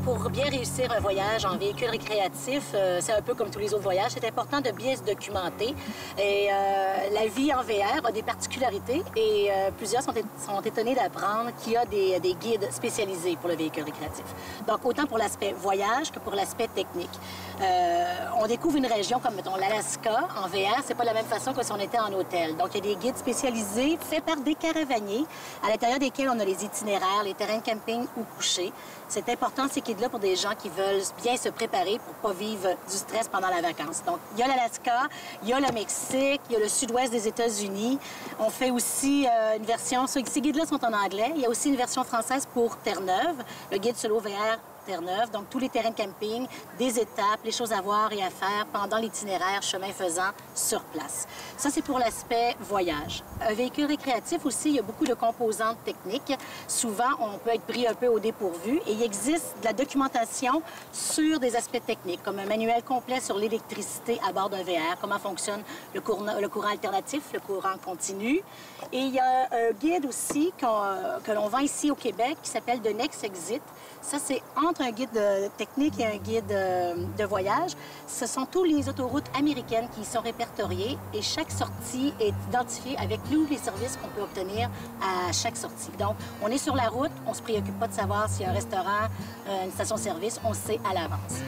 pour bien réussir un voyage en véhicule récréatif, c'est un peu comme tous les autres voyages, c'est important de bien se documenter. Et la vie en VR a des particularités et plusieurs sont étonnés d'apprendre qu'il y a des guides spécialisés pour le véhicule récréatif. Donc, autant pour l'aspect voyage que pour l'aspect technique. On découvre une région comme, mettons, l'Alaska en VR, c'est pas la même façon que si on était en hôtel. Donc, il y a des guides spécialisés faits par des caravaniers à l'intérieur desquels on a les itinéraires, les terrains de camping ou couchés. C'est important, ces guides-là, pour des gens qui veulent bien se préparer pour pas vivre du stress pendant la vacance. Donc, il y a l'Alaska, il y a le Mexique, il y a le sud-ouest des États-Unis. On fait aussi une version... Ces guides-là sont en anglais. Il y a aussi une version française pour Terre-Neuve, le guide solo VR Terre-Neuve. Donc, tous les terrains de camping, des étapes, les choses à voir et à faire pendant l'itinéraire chemin faisant sur place. Ça, c'est pour l'aspect voyage. Un véhicule récréatif aussi, il y a beaucoup de composantes techniques. Souvent, on peut être pris un peu au dépourvu et il existe de la documentation sur des aspects techniques, comme un manuel complet sur l'électricité à bord d'un VR, comment fonctionne le courant alternatif, le courant continu. Et il y a un guide aussi que l'on vend ici au Québec qui s'appelle The Next Exit. Ça, c'est entre un guide technique et un guide de voyage. Ce sont toutes les autoroutes américaines qui y sont répertoriées et chaque sortie est identifiée avec tous les services qu'on peut obtenir à chaque sortie. Donc, on est sur la route, on ne se préoccupe pas de savoir s'il y a un restaurant, une station-service, on sait à l'avance.